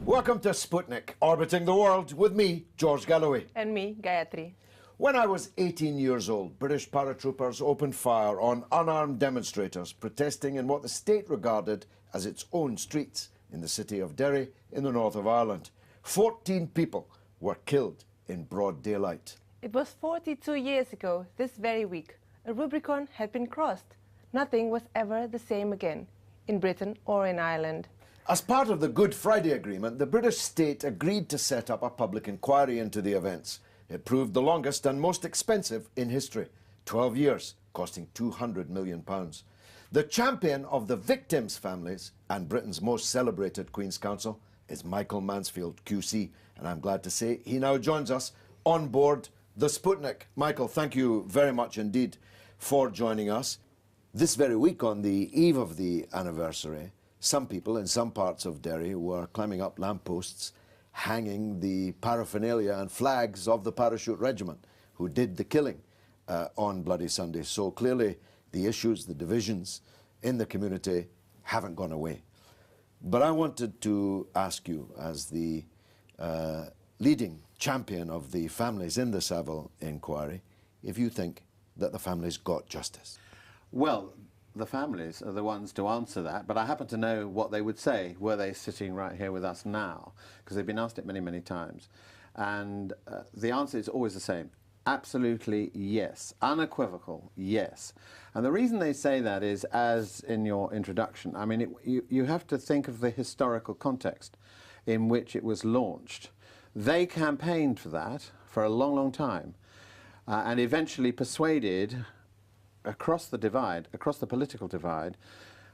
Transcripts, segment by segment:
Welcome to Sputnik, orbiting the world with me, George Galloway. And me, Gayatri. When I was 18 years old, British paratroopers opened fire on unarmed demonstrators protesting in what the state regarded as its own streets in the city of Derry in the north of Ireland. 14 people were killed in broad daylight. It was 42 years ago, this very week. A Rubicon had been crossed. Nothing was ever the same again, in Britain or in Ireland. As part of the Good Friday Agreement, the British state agreed to set up a public inquiry into the events. It proved the longest and most expensive in history, 12 years, costing £200 million. The champion of the victims' families and Britain's most celebrated Queen's Counsel is Michael Mansfield QC, and I'm glad to say he now joins us on board the Sputnik. Michael, thank you very much indeed for joining us. This very week, on the eve of the anniversary, some people in some parts of Derry were climbing up lampposts, hanging the paraphernalia and flags of the parachute regiment who did the killing on Bloody Sunday. So clearly the issues, the divisions in the community haven't gone away. But I wanted to ask you, as the leading champion of the families in the Savile inquiry, if you think that the families got justice. Well, the families are the ones to answer that, but I happen to know what they would say were they sitting right here with us now, because they've been asked it many, many times. And the answer is always the same. Absolutely yes. Unequivocal yes. And the reason they say that is, as in your introduction, I mean, you have to think of the historical context in which it was launched. They campaigned for that for a long, long time, and eventually persuaded across the divide, across the political divide,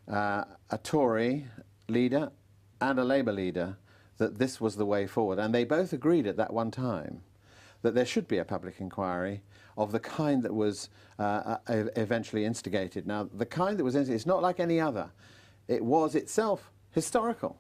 a Tory leader and a Labour leader, that this was the way forward. And they both agreed at that one time that there should be a public inquiry of the kind that was eventually instigated. Now, the kind that was instigated, it's not like any other. It was itself historical.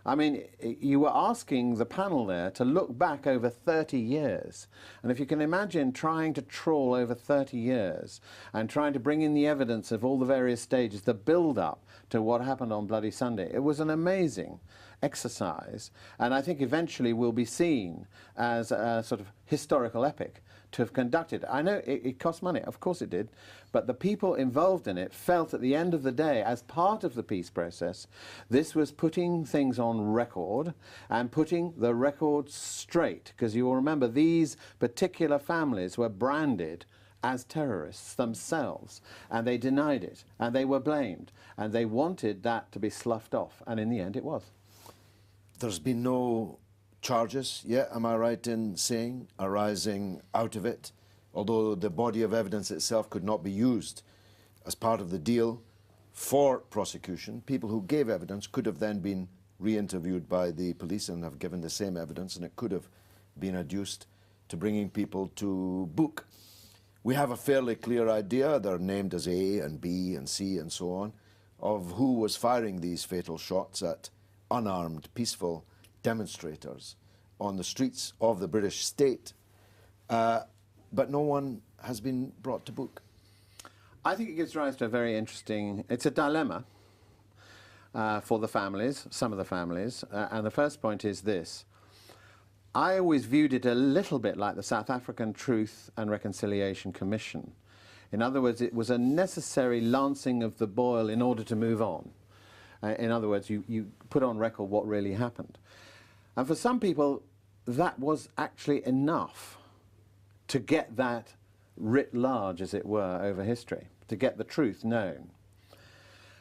I mean, you were asking the panel there to look back over 30 years. And if you can imagine trying to trawl over 30 years and trying to bring in the evidence of all the various stages, the build-up to what happened on Bloody Sunday, it was an amazing exercise. And I think eventually will be seen as a sort of historical epic to have conducted. I know it cost money, of course it did, but the people involved in it felt at the end of the day, as part of the peace process, this was putting things on record and putting the record straight, because you will remember these particular families were branded as terrorists themselves, and they denied it, and they were blamed, and they wanted that to be sloughed off, and in the end it was. There's been no charges yet, am I right in saying, arising out of it, although the body of evidence itself could not be used as part of the deal for prosecution. People who gave evidence could have then been re-interviewed by the police and have given the same evidence, and it could have been adduced to bringing people to book. We have a fairly clear idea, they're named as A and B and C and so on, of who was firing these fatal shots at unarmed, peaceful demonstrators on the streets of the British state, but no one has been brought to book. I think it gives rise to a very interesting, it's a dilemma for the families, some of the families, and the first point is this. I always viewed it a little bit like the South African Truth and Reconciliation Commission. In other words, it was a necessary lancing of the boil in order to move on. In other words, you put on record what really happened. And for some people, that was actually enough to get that writ large, as it were, over history, to get the truth known.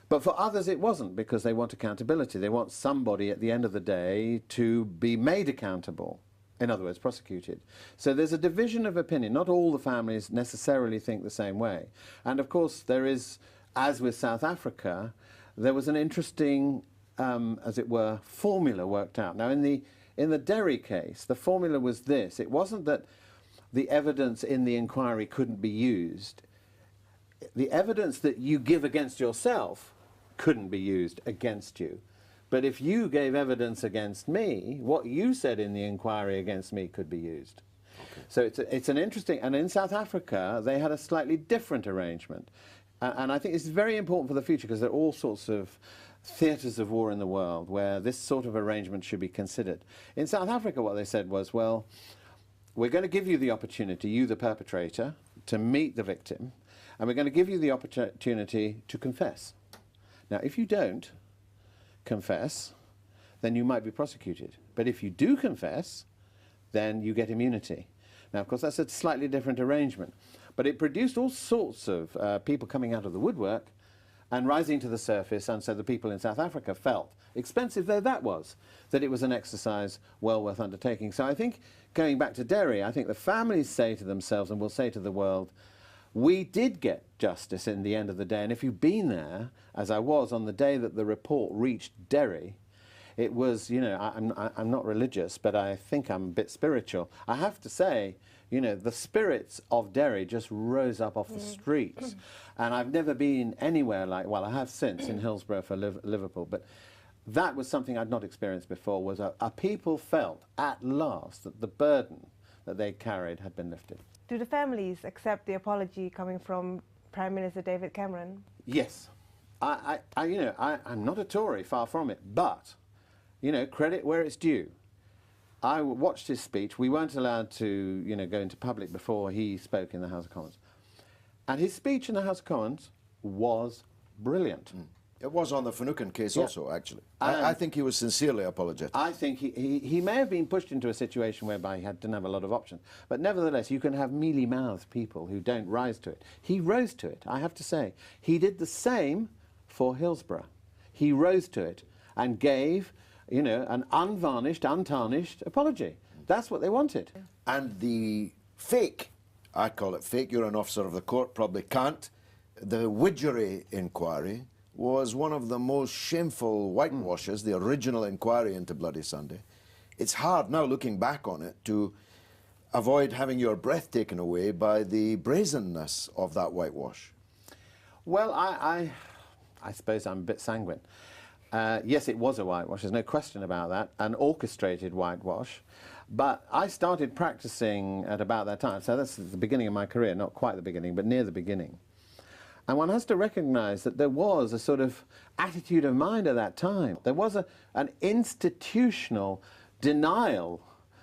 But for others it wasn't, because they want accountability. They want somebody at the end of the day to be made accountable, in other words, prosecuted. So there's a division of opinion. Not all the families necessarily think the same way. And of course there is, as with South Africa, there was an interesting, as it were, formula worked out. Now, in the Derry case, the formula was this. It wasn't that the evidence in the inquiry couldn't be used. The evidence that you give against yourself couldn't be used against you. But if you gave evidence against me, what you said in the inquiry against me could be used. Okay. So it's an interesting, and in South Africa, they had a slightly different arrangement. And I think it's very important for the future, because there are all sorts of theatres of war in the world where this sort of arrangement should be considered. In South Africa, what they said was, well, we're going to give you the opportunity, you the perpetrator, to meet the victim, and we're going to give you the opportunity to confess. Now, if you don't confess, then you might be prosecuted. But if you do confess, then you get immunity. Now, of course, that's a slightly different arrangement. But it produced all sorts of people coming out of the woodwork and rising to the surface, and so the people in South Africa felt, expensive though that was, that it was an exercise well worth undertaking. So I think, going back to Derry, I think the families say to themselves, and will say to the world, we did get justice in the end of the day. And if you've been there, as I was on the day that the report reached Derry, it was, you know, I'm not religious, but I think I'm a bit spiritual. I have to say, you know, the spirits of Derry just rose up off the streets. And I've never been anywhere like, well, I have since in Hillsborough for Liverpool, but that was something I'd not experienced before, was a people felt at last that the burden that they carried had been lifted. Do the families accept the apology coming from Prime Minister David Cameron? Yes. You know, I'm not a Tory, far from it, but, you know, credit where it's due. I watched his speech. We weren't allowed to, you know, go into public before he spoke in the House of Commons. And his speech in the House of Commons was brilliant. It was on the Finucane case also, actually. I think he was sincerely apologetic. I think he may have been pushed into a situation whereby he didn't have a lot of options. But nevertheless, you can have mealy-mouthed people who don't rise to it. He rose to it, I have to say. He did the same for Hillsborough. He rose to it and gave, you know, an unvarnished, untarnished apology. That's what they wanted. And the fake, I call it fake, you're an officer of the court, probably can't, the Widgery inquiry was one of the most shameful whitewashes, the original inquiry into Bloody Sunday. It's hard now, looking back on it, to avoid having your breath taken away by the brazenness of that whitewash. Well, I suppose I'm a bit sanguine. Yes, it was a whitewash, there's no question about that, an orchestrated whitewash. But I started practicing at about that time, so that's the beginning of my career, not quite the beginning, but near the beginning. And one has to recognise that there was a sort of attitude of mind at that time. There was an institutional denial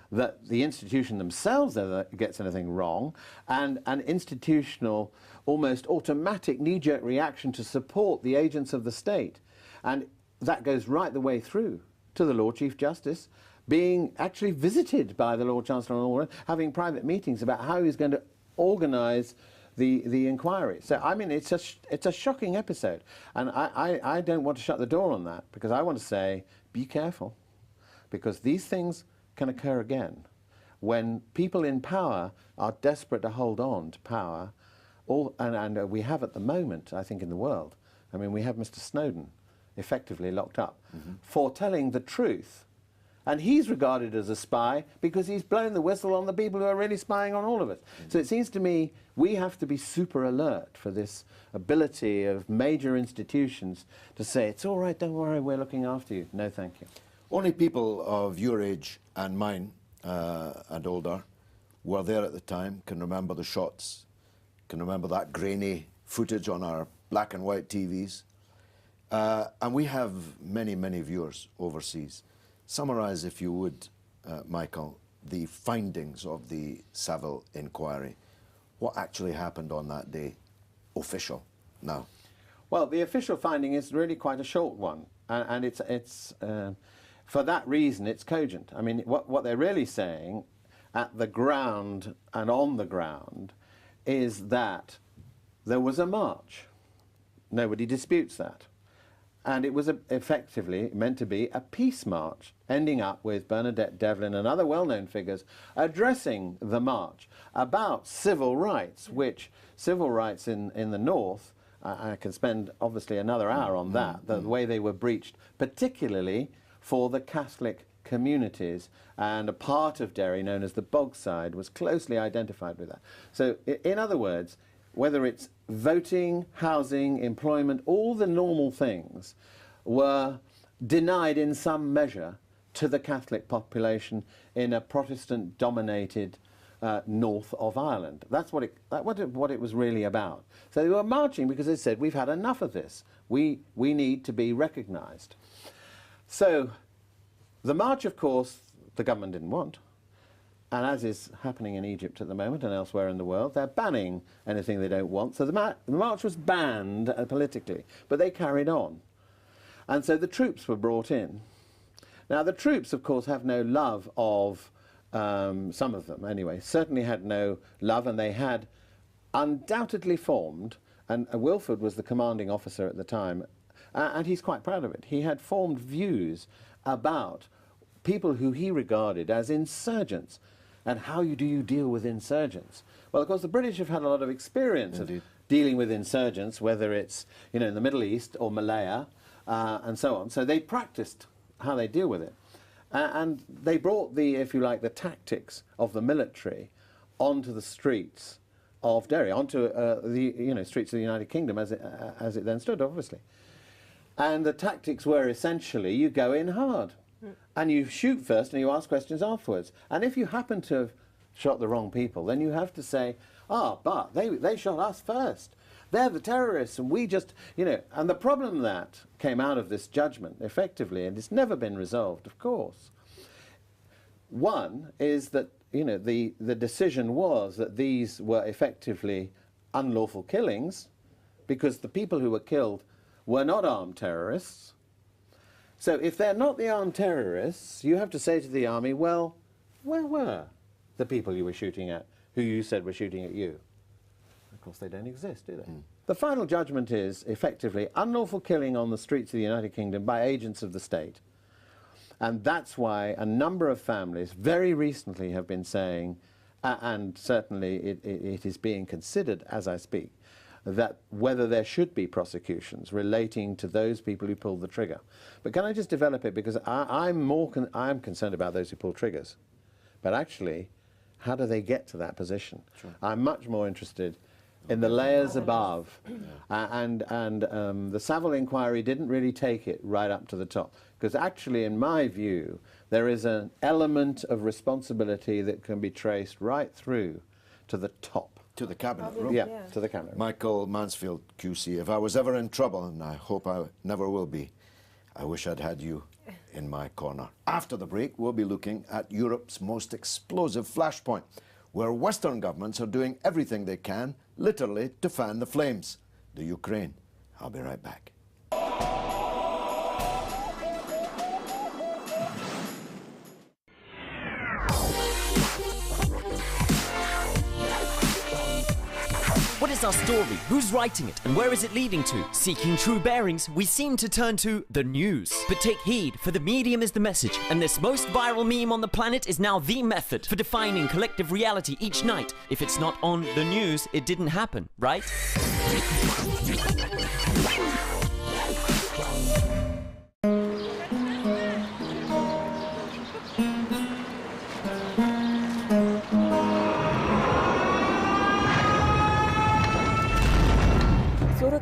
that the institution themselves ever gets anything wrong, and an institutional, almost automatic knee-jerk reaction to support the agents of the state. And that goes right the way through to the Lord Chief Justice being actually visited by the Lord Chancellor and all, having private meetings about how he's going to organise the inquiry. So, I mean, it's a shocking episode. And I don't want to shut the door on that, because I want to say, be careful, because these things can occur again. When people in power are desperate to hold on to power, and we have at the moment, I think, in the world, I mean, we have Mr. Snowden effectively locked up for telling the truth. And he's regarded as a spy because he's blown the whistle on the people who are really spying on all of us. So it seems to me we have to be super alert for this ability of major institutions to say, it's all right, don't worry, we're looking after you. No, thank you. Only people of your age and mine and older were there at the time, can remember the shots, can remember that grainy footage on our black and white TVs. And we have many, many viewers overseas. Summarise, if you would, Michael, the findings of the Saville inquiry. What actually happened on that day, official, now? Well, the official finding is really quite a short one, and it's for that reason, it's cogent. I mean, what they're really saying at the ground and on the ground is that there was a march. Nobody disputes that. And it was effectively meant to be a peace march, ending up with Bernadette Devlin and other well-known figures addressing the march about civil rights, which civil rights in the North I can spend obviously another hour on that, the way they were breached, particularly for the Catholic communities, and a part of Derry known as the Bogside was closely identified with that. So in other words, whether it's voting, housing, employment, all the normal things were denied in some measure to the Catholic population in a Protestant-dominated north of Ireland. That's what it was really about. So they were marching because they said, we've had enough of this. We need to be recognised. So the march, of course, the government didn't want. And as is happening in Egypt at the moment and elsewhere in the world, they're banning anything they don't want. So the march was banned politically, but they carried on. And so the troops were brought in. Now, the troops, of course, have no love of, some of them anyway, certainly had no love, and they had undoubtedly formed, and Wilford was the commanding officer at the time, and he's quite proud of it. He had formed views about people who he regarded as insurgents. And how do you deal with insurgents? Well, of course, the British have had a lot of experience of dealing with insurgents, whether it's, you know, in the Middle East or Malaya, and so on. So they practiced how they deal with it. And they brought the, if you like, the tactics of the military onto the streets of Derry, onto the streets of the United Kingdom as it then stood, obviously. And the tactics were essentially, you go in hard. And you shoot first and you ask questions afterwards. And if you happen to have shot the wrong people, then you have to say, but they shot us first. They're the terrorists, and we just, and the problem that came out of this judgment, effectively, and it's never been resolved, of course. One is that, the decision was that these were effectively unlawful killings because the people who were killed were not armed terrorists. So if they're not the armed terrorists, you have to say to the army, well, where were the people you were shooting at, who you said were shooting at you? Of course, they don't exist, do they? The final judgment is, effectively, unlawful killing on the streets of the United Kingdom by agents of the state. And that's why a number of families very recently have been saying, and certainly it is being considered as I speak, that whether there should be prosecutions relating to those people who pulled the trigger. But can I just develop it, because I'm concerned about those who pull triggers. But actually, how do they get to that position? Sure. I'm much more interested in the layers above. And the Savile inquiry didn't really take it right up to the top. Because actually, in my view, there is an element of responsibility that can be traced right through to the top. To the cabinet room? Yeah, to the cabinet room. Michael Mansfield QC, if I was ever in trouble, and I hope I never will be, I wish I'd had you in my corner. After the break, we'll be looking at Europe's most explosive flashpoint, where Western governments are doing everything they can, literally, to fan the flames. The Ukraine. I'll be right back. What is our story? Who's writing it? And where is it leading to? Seeking true bearings, we seem to turn to the news. But take heed, for the medium is the message, and this most viral meme on the planet is now the method for defining collective reality each night. If it's not on the news, it didn't happen, right?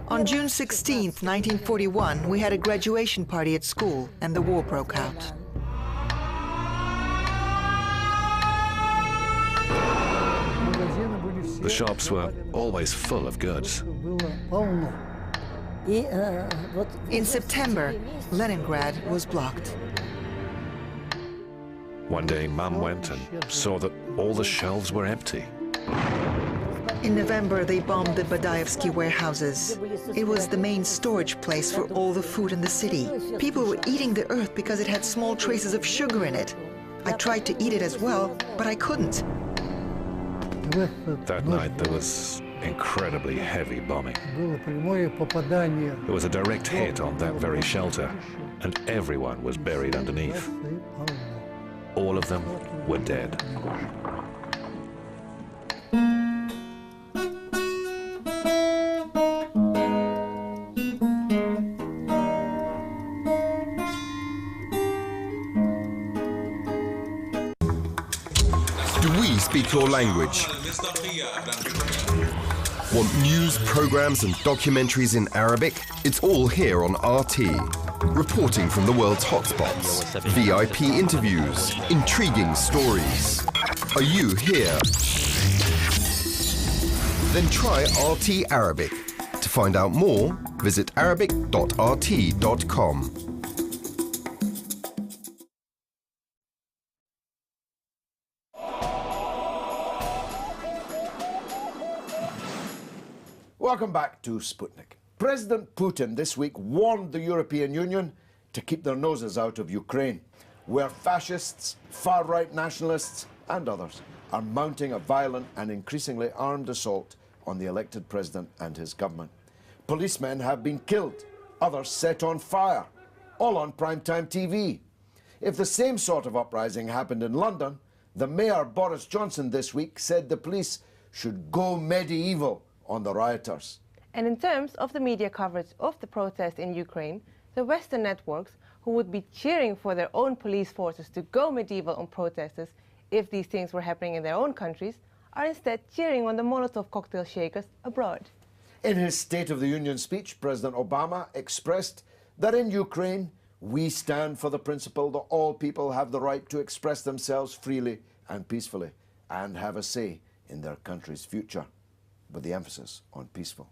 On June 16, 1941, we had a graduation party at school, and the war broke out. The shops were always full of goods. In September, Leningrad was blocked. One day, Mum went and saw that all the shelves were empty. In November, they bombed the Badaevsky warehouses. It was the main storage place for all the food in the city. People were eating the earth because it had small traces of sugar in it. I tried to eat it as well, but I couldn't. That night, there was incredibly heavy bombing. There was a direct hit on that very shelter, and everyone was buried underneath. All of them were dead. speak your language. Want news, programs and documentaries in Arabic? It's all here on RT. Reporting from the world's hotspots, VIP interviews, intriguing stories. Are you here? Then try RT Arabic. To find out more, visit arabic.rt.com. Welcome back to Sputnik. President Putin this week warned the European Union to keep their noses out of Ukraine, where fascists, far-right nationalists and others are mounting a violent and increasingly armed assault on the elected president and his government. Policemen have been killed, others set on fire, all on primetime TV. If the same sort of uprising happened in London, the Mayor Boris Johnson this week said the police should go medieval on the rioters. And in terms of the media coverage of the protest in Ukraine, the Western networks, who would be cheering for their own police forces to go medieval on protesters if these things were happening in their own countries, are instead cheering on the Molotov cocktail shakers abroad. In his State of the Union speech, President Obama expressed that in Ukraine, we stand for the principle that all people have the right to express themselves freely and peacefully and have a say in their country's future, with the emphasis on peaceful.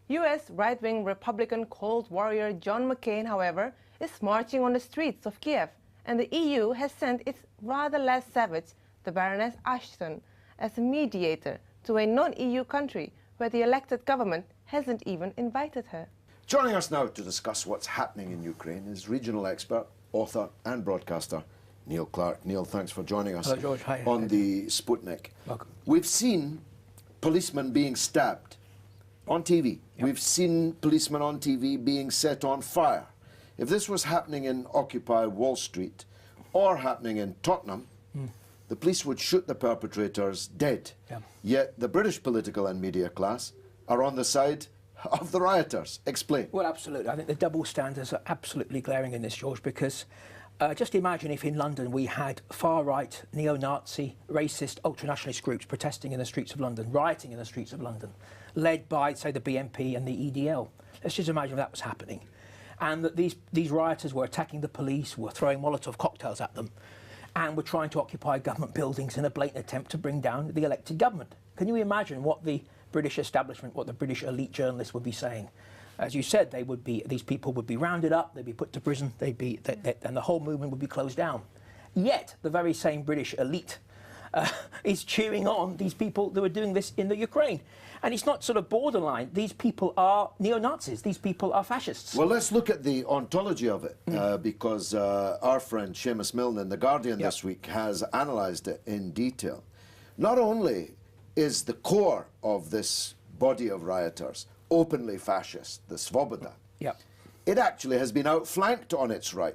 US right-wing Republican Cold Warrior John McCain, however, is marching on the streets of Kiev, and the EU has sent its rather less savage, the Baroness Ashton, as a mediator to a non-EU country where the elected government hasn't even invited her. Joining us now to discuss what's happening in Ukraine is regional expert, author and broadcaster Neil Clark. Neil, thanks for joining us. Hello, George. Hi. On the Sputnik. Welcome. We've seen policemen being stabbed on TV. Yep. We've seen policemen on TV being set on fire. If this was happening in Occupy Wall Street or happening in Tottenham, the police would shoot the perpetrators dead. Yep. Yet the British political and media class are on the side of the rioters. Explain. Well, absolutely. I think the double standards are absolutely glaring in this, George, because just imagine if in London we had far-right, neo-Nazi, racist, ultra-nationalist groups protesting in the streets of London, rioting in the streets of London, led by, say, the BNP and the EDL. Let's just imagine that was happening. And that these rioters were attacking the police, were throwing Molotov cocktails at them, and were trying to occupy government buildings in a blatant attempt to bring down the elected government. Can you imagine what the British establishment, what the British elite journalists would be saying? As you said, these people would be rounded up, they'd be put to prison, and the whole movement would be closed down. Yet, the very same British elite is cheering on these people that were doing this in the Ukraine. And it's not sort of borderline. These people are neo-Nazis. These people are fascists. Well, let's look at the ontology of it, because our friend Seamus Milne in The Guardian this week has analysed it in detail. Not only is the core of this body of rioters openly fascist, the Svoboda, it actually has been outflanked on its right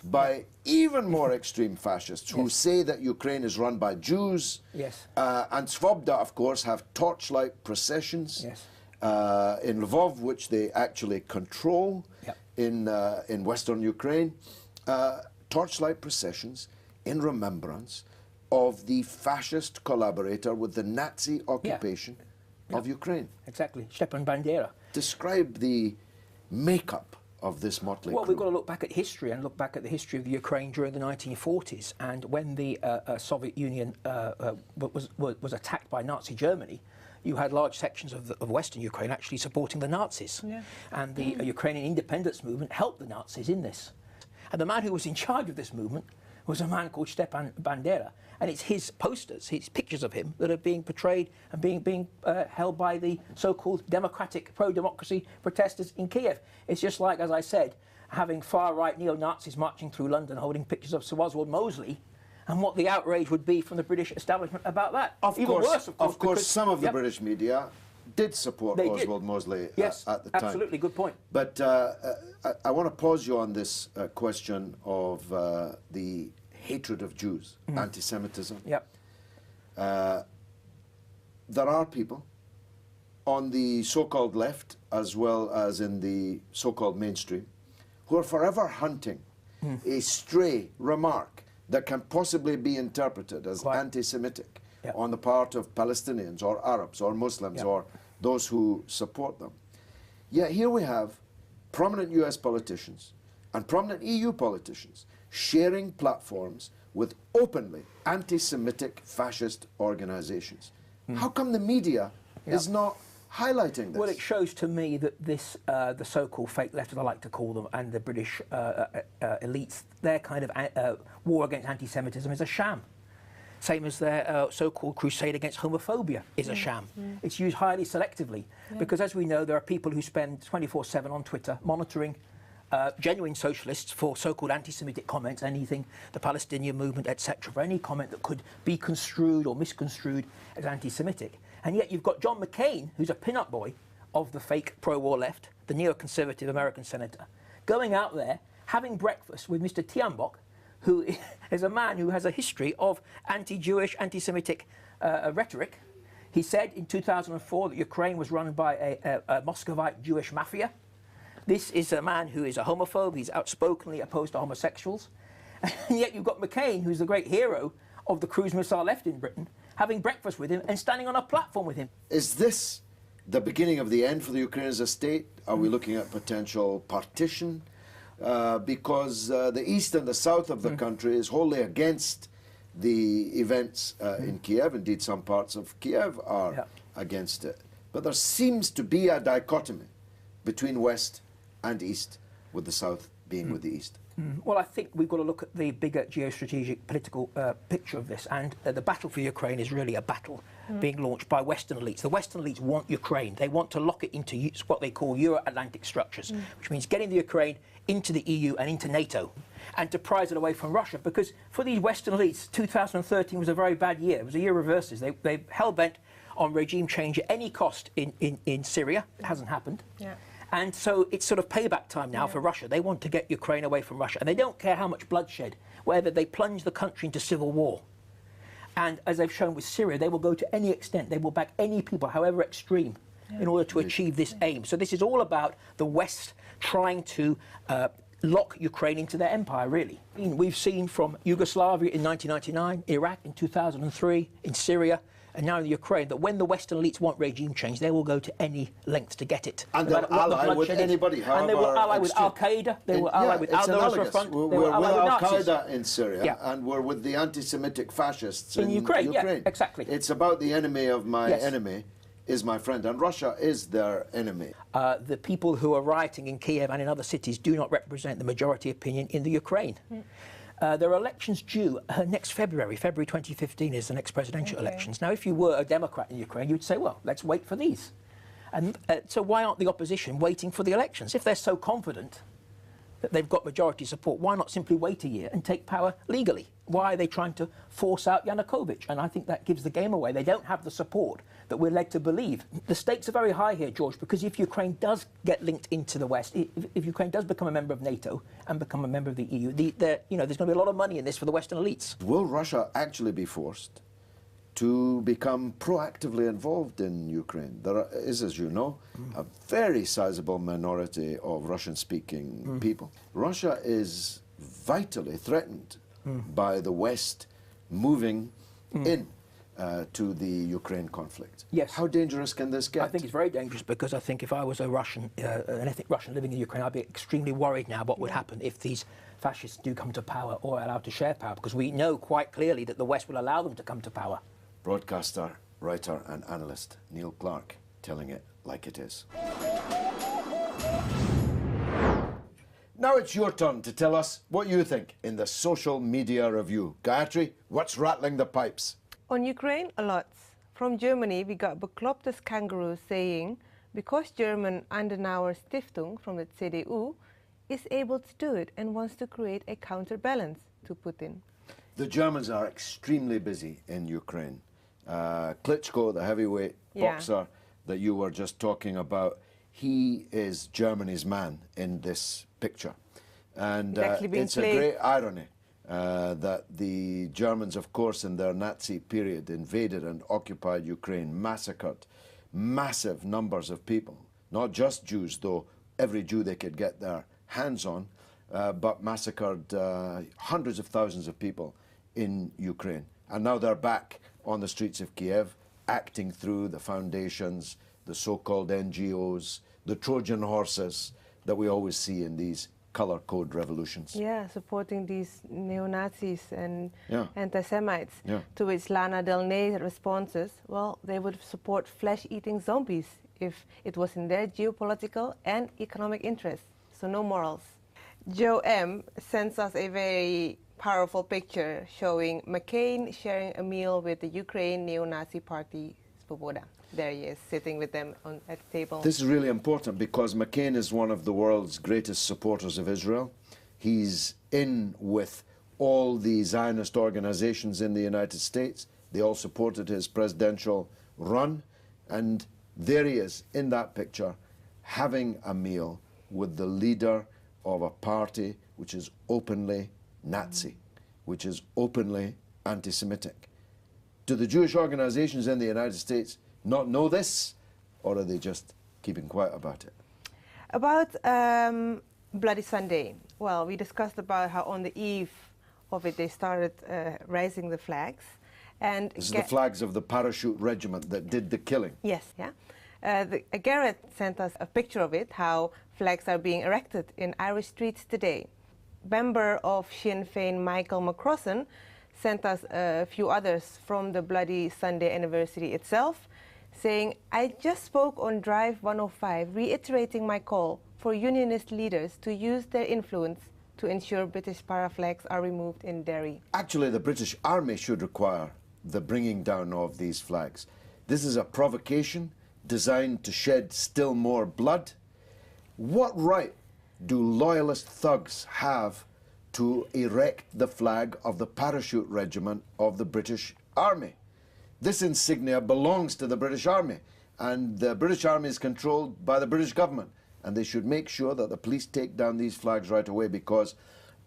by even more extreme fascists who say that Ukraine is run by Jews. And Svoboda, of course, have torchlight processions in Lvov, which they actually control in western Ukraine. Torchlight processions in remembrance of the fascist collaborator with the Nazi occupation of Ukraine. Stepan Bandera. Describe the makeup of this motley Well, crew. we've got to look back at history and look back at the history of the Ukraine during the 1940s. And when the Soviet Union was attacked by Nazi Germany, you had large sections of Western Ukraine actually supporting the Nazis. And the Ukrainian independence movement helped the Nazis in this. And the man who was in charge of this movement was a man called Stepan Bandera. And it's his posters, his pictures of him, that are being portrayed and being held by the so-called democratic, pro-democracy protesters in Kiev. It's just like, as I said, having far-right neo-Nazis marching through London holding pictures of Sir Oswald Mosley, and what the outrage would be from the British establishment about that. Even worse, of course, some of the British media did support Oswald Mosley at the time. Absolutely, good point. But I want to pause you on this question of the hatred of Jews, anti-Semitism. There are people on the so-called left, as well as in the so-called mainstream, who are forever hunting a stray remark that can possibly be interpreted as anti-Semitic on the part of Palestinians or Arabs or Muslims or those who support them. Yet here we have prominent US politicians and prominent EU politicians sharing platforms with openly anti-Semitic fascist organizations. How come the media is not highlighting this? Well, it shows to me that this, the so-called fake left, as I like to call them, and the British elites, their kind of war against anti-Semitism is a sham. Same as their so-called crusade against homophobia is a sham. It's used highly selectively because, as we know, there are people who spend 24/7 on Twitter monitoring genuine socialists for so-called anti-Semitic comments, anything, the Palestinian movement, etc., for any comment that could be construed or misconstrued as anti-Semitic. And yet you've got John McCain, who's a pin-up boy of the fake pro-war left, the neoconservative American senator, going out there, having breakfast with Mr. Tiambok, who is a man who has a history of anti-Jewish, anti-Semitic rhetoric. He said in 2004 that Ukraine was run by a Muscovite Jewish mafia. This is a man who is a homophobe. He's outspokenly opposed to homosexuals. And yet you've got McCain, who's the great hero of the cruise missile left in Britain, having breakfast with him and standing on a platform with him. Is this the beginning of the end for the Ukraine as a state? Are we looking at potential partition? Because the east and the south of the country is wholly against the events in Kiev. Indeed, some parts of Kiev are against it. But there seems to be a dichotomy between west and east, with the south being with the east. Well, I think we've got to look at the bigger geostrategic political picture of this, and the battle for Ukraine is really a battle being launched by Western elites. The Western elites want Ukraine. They want to lock it into what they call Euro-Atlantic structures, which means getting the Ukraine into the EU and into NATO, and to prize it away from Russia. Because for these Western elites, 2013 was a very bad year. It was a year of reverses. They hell-bent on regime change at any cost in Syria. It hasn't happened. And so it's sort of payback time now for Russia. They want to get Ukraine away from Russia. And they don't care how much bloodshed, whether they plunge the country into civil war. And as they've shown with Syria, they will go to any extent. They will back any people, however extreme, in order to achieve this aim. So this is all about the West trying to lock Ukraine into their empire, really. We've seen from Yugoslavia in 1999, Iraq in 2003, in Syria, and now in the Ukraine, that when the Western elites want regime change, they will go to any length to get it. And they'll ally with anybody. And they will ally with Al-Qaeda, they will ally with Al-Nusra Front, we're with Al-Qaeda in Syria, and we're with the anti-Semitic fascists in Ukraine. Yeah, exactly. It's about the enemy of my enemy is my friend, and Russia is their enemy. The people who are rioting in Kiev and in other cities do not represent the majority opinion in the Ukraine. There are elections due next February. February 2015 is the next presidential elections. Now, if you were a Democrat in Ukraine, you'd say, well, let's wait for these. And so why aren't the opposition waiting for the elections? If they're so confident that they've got majority support, why not simply wait a year and take power legally? Why are they trying to force out Yanukovych? And I think that gives the game away. They don't have the support that we're led to believe. The stakes are very high here, George, because if Ukraine does get linked into the West, if Ukraine does become a member of NATO and become a member of the EU, there's going to be a lot of money in this for the Western elites. Will Russia actually be forced to become proactively involved in Ukraine? There is, as you know, a very sizable minority of Russian-speaking people. Russia is vitally threatened by the West moving in to the Ukraine conflict. Yes. How dangerous can this get? I think it's very dangerous, because I think if I was a Russian, an ethnic Russian living in Ukraine, I'd be extremely worried now what would happen if these fascists do come to power or are allowed to share power, because we know quite clearly that the West will allow them to come to power. Broadcaster, writer and analyst Neil Clark telling it like it is. Now it's your turn to tell us what you think in the social media review. Gayatri, what's rattling the pipes? On Ukraine, a lot. From Germany, we got Beklopptes Kangaroo saying, because German Adenauer Stiftung from the CDU is able to do it and wants to create a counterbalance to Putin. The Germans are extremely busy in Ukraine. Klitschko, the heavyweight boxer that you were just talking about, he is Germany's man in this picture. And it's a great irony that the Germans, of course, in their Nazi period, invaded and occupied Ukraine, massacred massive numbers of people, not just Jews, though every Jew they could get their hands on, but massacred hundreds of thousands of people in Ukraine. And now they're back on the streets of Kiev, acting through the foundations, the so-called NGOs, the Trojan horses that we always see in these color code revolutions. Yeah, supporting these neo-Nazis and Yeah. anti-Semites. Yeah. To which Lana Del Rey responses, well, they would support flesh-eating zombies if it was in their geopolitical and economic interests. So no morals. Joe M. sends us a very powerful picture showing McCain sharing a meal with the Ukraine neo-Nazi party Svoboda. There he is, sitting with them at the table. This is really important because McCain is one of the world's greatest supporters of Israel. He's in with all the Zionist organizations in the United States. They all supported his presidential run. And there he is in that picture having a meal with the leader of a party which is openly Nazi, which is openly anti-Semitic. Do the Jewish organizations in the United States not know this, or are they just keeping quiet about it? About Bloody Sunday, well, we discussed about how on the eve of it they started raising the flags. And this is the flags of the parachute regiment that did the killing. Yes, yeah. Garrett sent us a picture of it, how flags are being erected in Irish streets today. Member of Sinn Féin Michael McCrossan sent us a few others from the Bloody Sunday anniversary itself, saying, I just spoke on Drive 105, reiterating my call for unionist leaders to use their influence to ensure British paraflags are removed in Derry. Actually, the British Army should require the bringing down of these flags. This is a provocation designed to shed still more blood. What right do loyalist thugs have to erect the flag of the parachute regiment of the British Army? This insignia belongs to the British Army, and the British Army is controlled by the British government, and they should make sure that the police take down these flags right away, because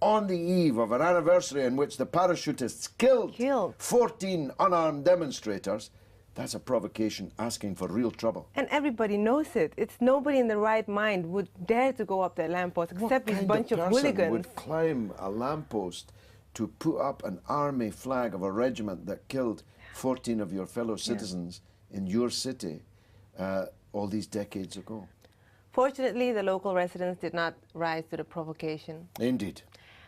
on the eve of an anniversary in which the parachutists killed 14 unarmed demonstrators, that's a provocation asking for real trouble. And everybody knows it. It's nobody in the right mind would dare to go up that lamppost except this bunch of hooligans. Would climb a lamppost to put up an army flag of a regiment that killed 14 of your fellow citizens in your city all these decades ago? Fortunately, the local residents did not rise to the provocation. Indeed.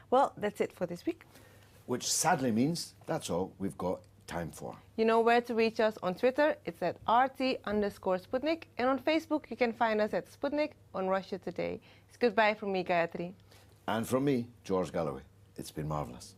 Well, that's it for this week. Which sadly means that's all we've got time for. You know where to reach us on Twitter. It's at RT_Sputnik. And on Facebook, you can find us at Sputnik on Russia Today. It's goodbye from me, Gayatri. And from me, George Galloway. It's been marvellous.